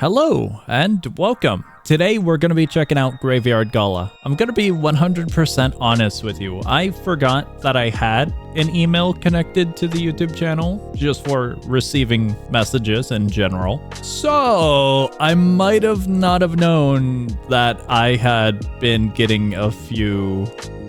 Hello and welcome. Today we're going to be checking out Graveyard Gala. I'm going to be 100% honest with you. I forgot that I had an email connected to the YouTube channel just for receiving messages in general. So I might have not have known that I had been getting a few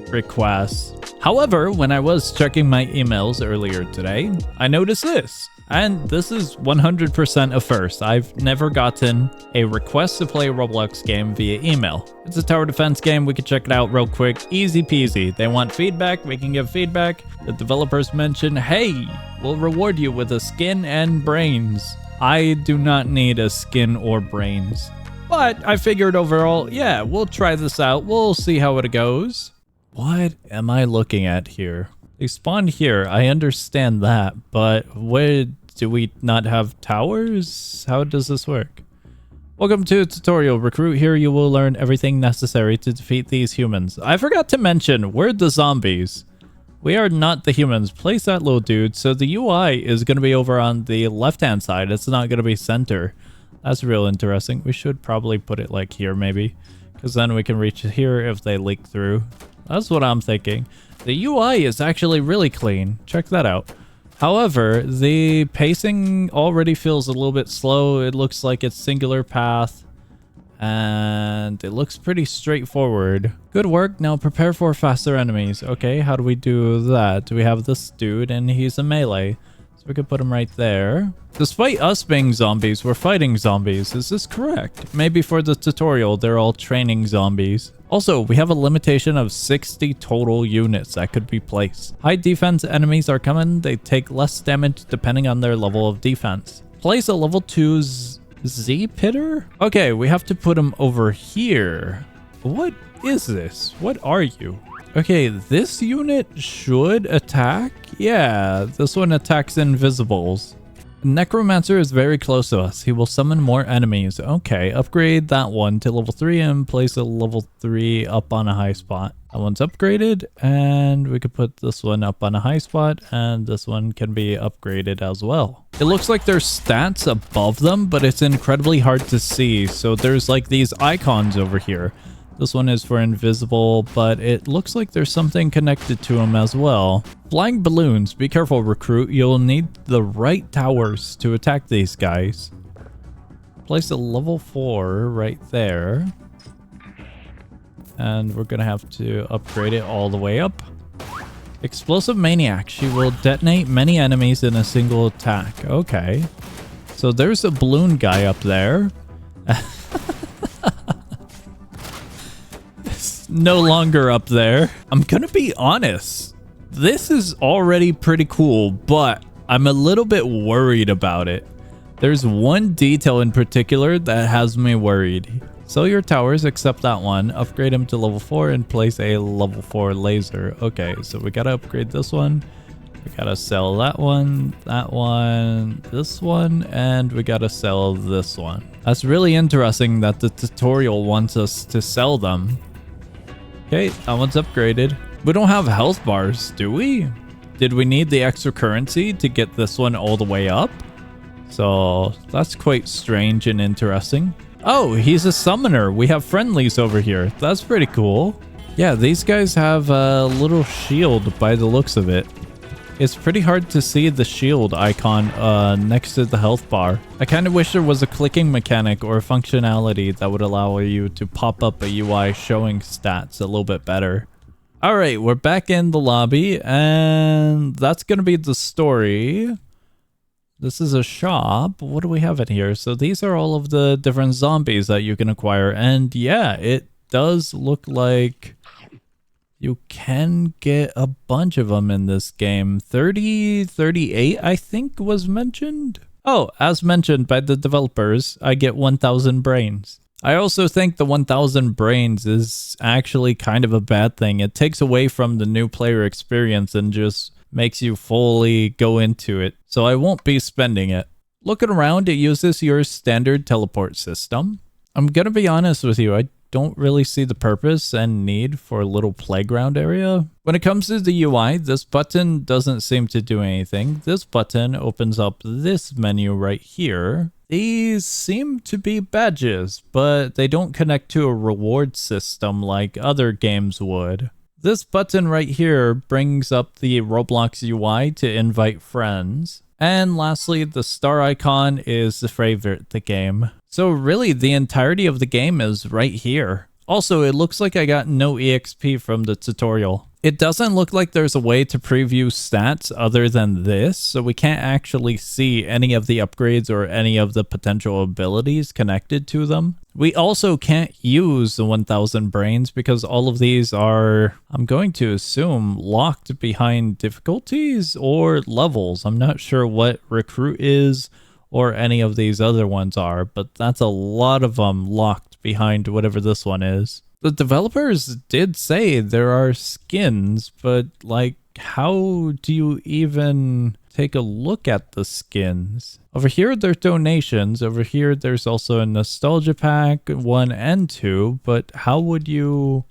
requests. However, when I was checking my emails earlier today, I noticed this. And this is 100% a first. I've never gotten a request to play a Roblox game via email. It's a tower defense game. We can check it out real quick. Easy peasy. They want feedback. We can give feedback. The developers mention, hey, we'll reward you with a skin and brains. I do not need a skin or brains. But I figured overall, yeah, we'll try this out. We'll see how it goes. What am I looking at here? They spawned here. I understand that, but do we not have towers? How does this work? Welcome to a tutorial. Recruit. Here you will learn everything necessary to defeat these humans. I forgot to mention, we're the zombies. We are not the humans. Place that little dude. So the UI is going to be over on the left-hand side. It's not going to be center. That's real interesting. We should probably put it like here maybe, because then we can reach here if they leak through. That's what I'm thinking. The UI is actually really clean. Check that out. However, the pacing already feels a little bit slow. It looks like it's singular path, and it looks pretty straightforward. Good work. Now prepare for faster enemies. Okay, how do we do that? We have this dude, and he's a melee. So we could put him right there. Despite us being zombies, we're fighting zombies. Is this correct? Maybe for the tutorial, they're all training zombies. Also, we have a limitation of 60 total units that could be placed. High defense enemies are coming. They take less damage depending on their level of defense. Place a level 2 Z-Pitter? Okay, we have to put him over here. What is this? What are you? Okay, this unit should attack. Yeah, this one attacks invisibles. Necromancer is very close to us. He will summon more enemies. Okay, upgrade that one to level 3 and place a level 3 up on a high spot. That one's upgraded, and we could put this one up on a high spot, and this one can be upgraded as well. It looks like there's stats above them, but it's incredibly hard to see. So there's like these icons over here. This one is for invisible, but it looks like there's something connected to them as well. Flying balloons. Be careful, recruit. You'll need the right towers to attack these guys. Place a level 4 right there. And we're going to have to upgrade it all the way up. Explosive Maniac. She will detonate many enemies in a single attack. Okay. So there's a balloon guy up there. No longer up there. I'm gonna be honest, this is already pretty cool, but I'm a little bit worried about it. There's one detail in particular that has me worried. Sell your towers except that one, upgrade them to level 4 and place a level 4 laser. Okay, so we gotta upgrade this one, we gotta sell that one, this one, and we gotta sell this one. That's really interesting that the tutorial wants us to sell them. Okay, that one's upgraded. We don't have health bars, do we? Did we need the extra currency to get this one all the way up? So that's quite strange and interesting. Oh, he's a summoner. We have friendlies over here. That's pretty cool. Yeah, these guys have a little shield by the looks of it. It's pretty hard to see the shield icon next to the health bar. I kind of wish there was a clicking mechanic or functionality that would allow you to pop up a UI showing stats a little bit better. All right, we're back in the lobby, and that's going to be the story. This is a shop. What do we have in here? So these are all of the different zombies that you can acquire. And yeah, it does look like you can get a bunch of them in this game. 38, I think, was mentioned. Oh, as mentioned by the developers, I get 1,000 brains. I also think the 1,000 brains is actually kind of a bad thing. It takes away from the new player experience and just makes you fully go into it. So I won't be spending it. Looking around, it uses your standard teleport system. I'm gonna be honest with you, I don't really see the purpose and need for a little playground area. When it comes to the UI, this button doesn't seem to do anything. This button opens up this menu right here. These seem to be badges, but they don't connect to a reward system like other games would. This button right here brings up the Roblox UI to invite friends. And lastly, the star icon is the favorite the game. So really, the entirety of the game is right here. Also, it looks like I got no EXP from the tutorial. It doesn't look like there's a way to preview stats other than this, so we can't actually see any of the upgrades or any of the potential abilities connected to them. We also can't use the 1000 brains because all of these are, I'm going to assume, locked behind difficulties or levels. I'm not sure what recruit is or any of these other ones are, but that's a lot of them locked behind whatever this one is. The developers did say there are skins, but like, how do you even take a look at the skins? Over here, there's donations. Over here, there's also a nostalgia pack 1 and 2, but how would you,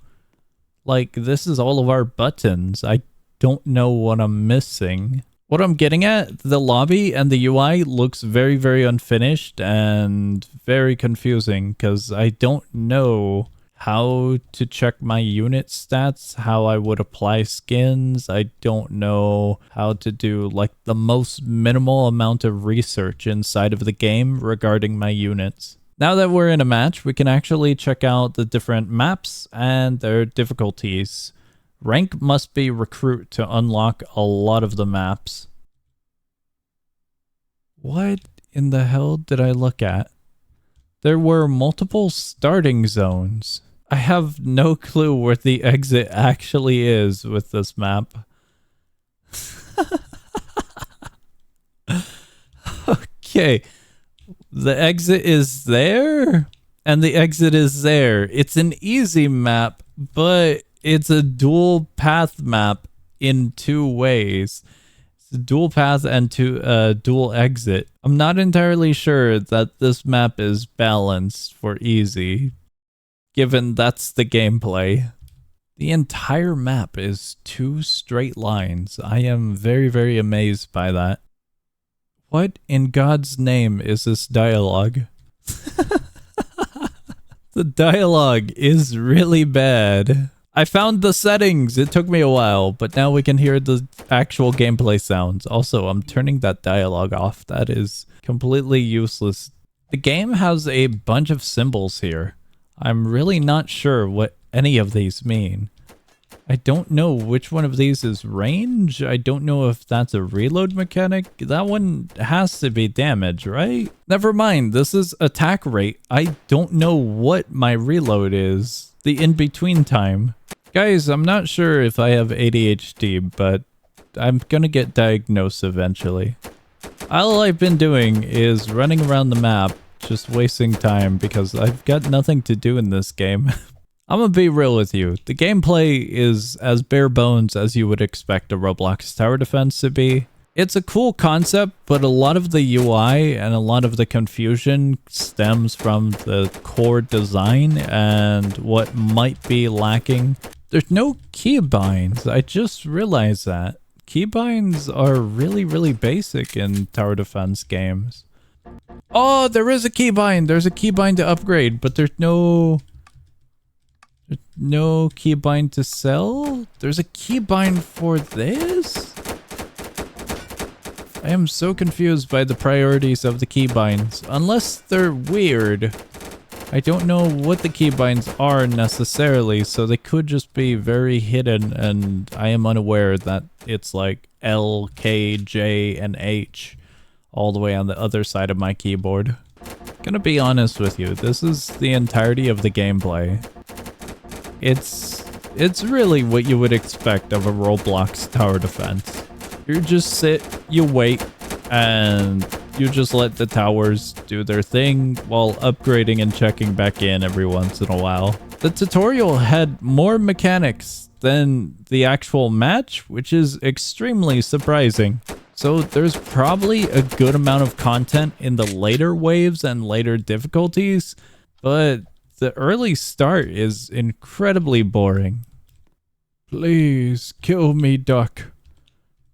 like, this is all of our buttons. I don't know what I'm missing. What I'm getting at, the lobby and the UI looks very, very unfinished and very confusing because I don't know how to check my unit stats, how I would apply skins. I don't know how to do like the most minimal amount of research inside of the game regarding my units. Now that we're in a match, we can actually check out the different maps and their difficulties. Rank must be recruit to unlock a lot of the maps. What in the hell did I look at? There were multiple starting zones. I have no clue where the exit actually is with this map. Okay. The exit is there, and the exit is there. It's an easy map, but it's a dual path map in 2 ways. It's a dual path and dual exit. I'm not entirely sure that this map is balanced for easy, given that's the gameplay. The entire map is 2 straight lines. I am very, very amazed by that. What in God's name is this dialogue? The dialogue is really bad. I found the settings. It took me a while, but now we can hear the actual gameplay sounds. Also, I'm turning that dialogue off. That is completely useless. The game has a bunch of symbols here. I'm really not sure what any of these mean. I don't know which one of these is range. I don't know if that's a reload mechanic. That one has to be damage, right? Never mind, this is attack rate. I don't know what my reload is. The in-between time. Guys, I'm not sure if I have ADHD, but I'm gonna get diagnosed eventually. All I've been doing is running around the map, just wasting time because I've got nothing to do in this game. I'm gonna be real with you. The gameplay is as bare bones as you would expect a Roblox tower defense to be. It's a cool concept, but a lot of the UI and a lot of the confusion stems from the core design and what might be lacking. There's no keybinds. I just realized that. Keybinds are really, really basic in tower defense games. Oh, there is a keybind. There's a keybind to upgrade, but there's no keybind to sell? There's a keybind for this? I am so confused by the priorities of the keybinds. Unless they're weird. I don't know what the keybinds are necessarily, so they could just be very hidden and I am unaware that it's like L, K, J, and H all the way on the other side of my keyboard. Gonna be honest with you, this is the entirety of the gameplay. It's really what you would expect of a Roblox tower defense. You just sit, you wait, and you just let the towers do their thing while upgrading and checking back in every once in a while. The tutorial had more mechanics than the actual match, which is extremely surprising. So there's probably a good amount of content in the later waves and later difficulties, but the early start is incredibly boring. Please kill me, Duck.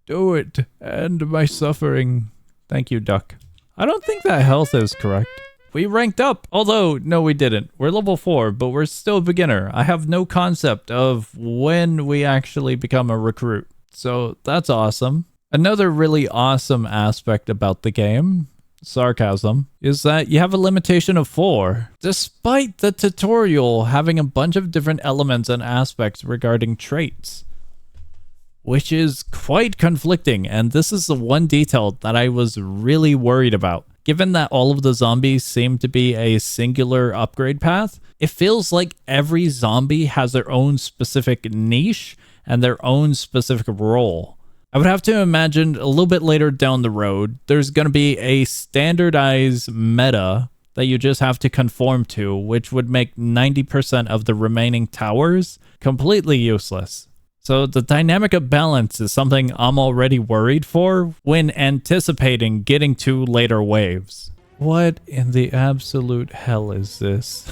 Do it. End my suffering. Thank you, Duck. I don't think that health is correct. We ranked up. Although, no, we didn't. We're level 4, but we're still a beginner. I have no concept of when we actually become a recruit. So that's awesome. Another really awesome aspect about the game, sarcasm, is that you have a limitation of 4. Despite the tutorial having a bunch of different elements and aspects regarding traits, which is quite conflicting. And this is the one detail that I was really worried about. Given that all of the zombies seem to be a singular upgrade path, it feels like every zombie has their own specific niche and their own specific role. I would have to imagine a little bit later down the road, there's going to be a standardized meta that you just have to conform to, which would make 90% of the remaining towers completely useless. So the dynamic of balance is something I'm already worried for when anticipating getting to later waves. What in the absolute hell is this?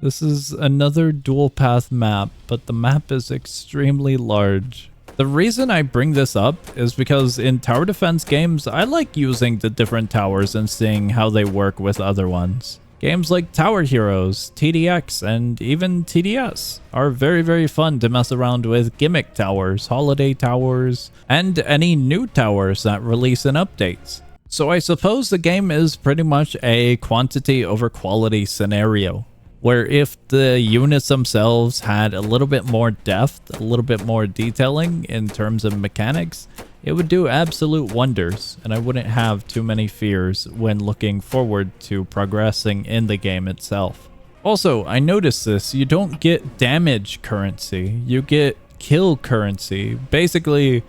This is another dual path map, but the map is extremely large. The reason I bring this up is because in tower defense games, I like using the different towers and seeing how they work with other ones. Games like Tower Heroes, TDX, and even TDS are very, very fun to mess around with gimmick towers, holiday towers, and any new towers that release in updates. So I suppose the game is pretty much a quantity over quality scenario, where if the units themselves had a little bit more depth, a little bit more detailing in terms of mechanics, it would do absolute wonders, and I wouldn't have too many fears when looking forward to progressing in the game itself. Also, I noticed this, you don't get damage currency, you get kill currency. Basically,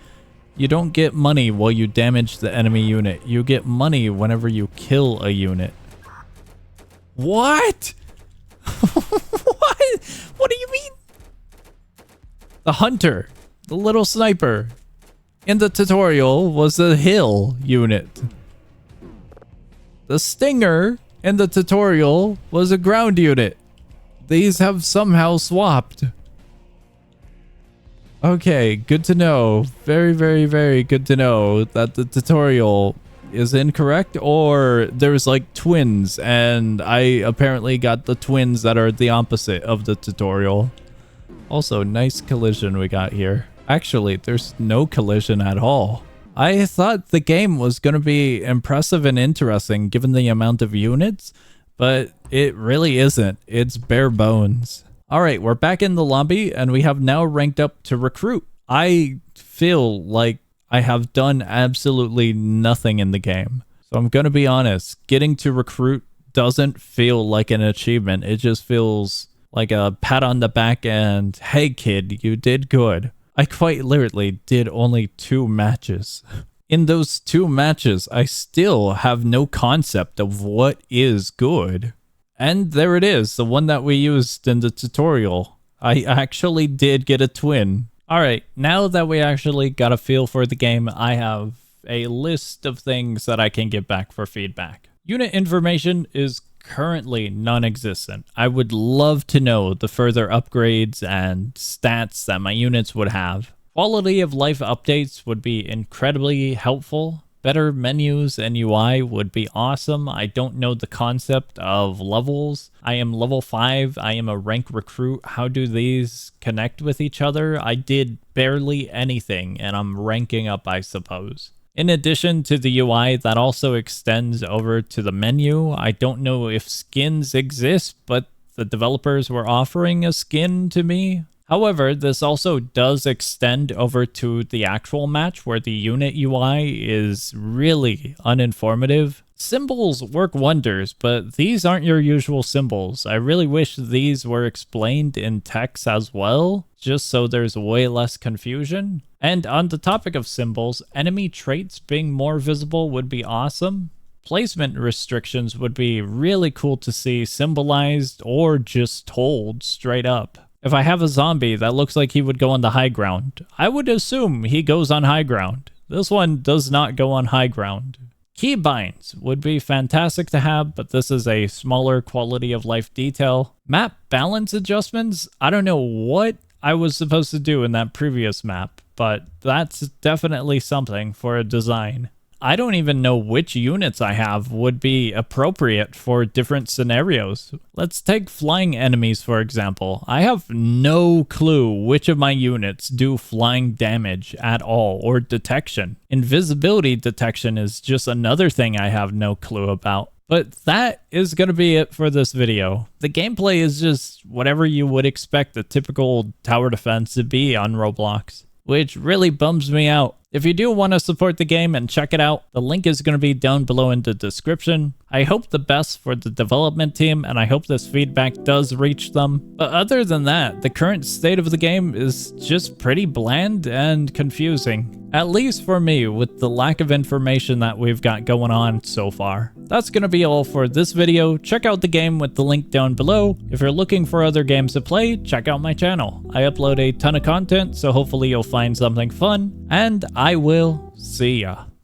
you don't get money while you damage the enemy unit, you get money whenever you kill a unit. What? What? What do you mean? The hunter, the little sniper, in the tutorial was a hill unit. The stinger in the tutorial was a ground unit. These have somehow swapped. Okay, good to know. Very, very, very good to know that the tutorial is incorrect, or there's like twins and I apparently got the twins that are the opposite of the tutorial. Also, nice collision we got here. Actually, there's no collision at all. I thought the game was going to be impressive and interesting given the amount of units, but it really isn't. It's bare bones. All right, we're back in the lobby and we have now ranked up to recruit. I feel like I have done absolutely nothing in the game. So I'm going to be honest, getting to recruit doesn't feel like an achievement. It just feels like a pat on the back and, hey kid, you did good. I quite literally did only 2 matches. In those 2 matches, I still have no concept of what is good. And there it is, the one that we used in the tutorial. I actually did get a twin. Alright, now that we actually got a feel for the game, I have a list of things that I can give back for feedback. Unit information is currently non-existent. I would love to know the further upgrades and stats that my units would have. Quality of life updates would be incredibly helpful. Better menus and UI would be awesome. I don't know the concept of levels. I am level 5. I am a rank recruit. How do these connect with each other? I did barely anything and I'm ranking up, I suppose. In addition to the UI, that also extends over to the menu. I don't know if skins exist, but the developers were offering a skin to me. However, this also does extend over to the actual match where the unit UI is really uninformative. Symbols work wonders, but these aren't your usual symbols. I really wish these were explained in text as well, just so there's way less confusion. And on the topic of symbols, enemy traits being more visible would be awesome. Placement restrictions would be really cool to see symbolized or just told straight up. If I have a zombie that looks like he would go on the high ground, I would assume he goes on high ground. This one does not go on high ground. Keybinds would be fantastic to have, but this is a smaller quality of life detail. Map balance adjustments, I don't know what I was supposed to do in that previous map, but that's definitely something for a design. I don't even know which units I have would be appropriate for different scenarios. Let's take flying enemies, for example. I have no clue which of my units do flying damage at all, or detection. Invisibility detection is just another thing I have no clue about. But that is going to be it for this video. The gameplay is just whatever you would expect a typical tower defense to be on Roblox, which really bums me out. If you do want to support the game and check it out, the link is going to be down below in the description. I hope the best for the development team, and I hope this feedback does reach them. But other than that, the current state of the game is just pretty bland and confusing. At least for me, with the lack of information that we've got going on so far. That's going to be all for this video. Check out the game with the link down below. If you're looking for other games to play, check out my channel. I upload a ton of content, so hopefully you'll find something fun. And I will see ya.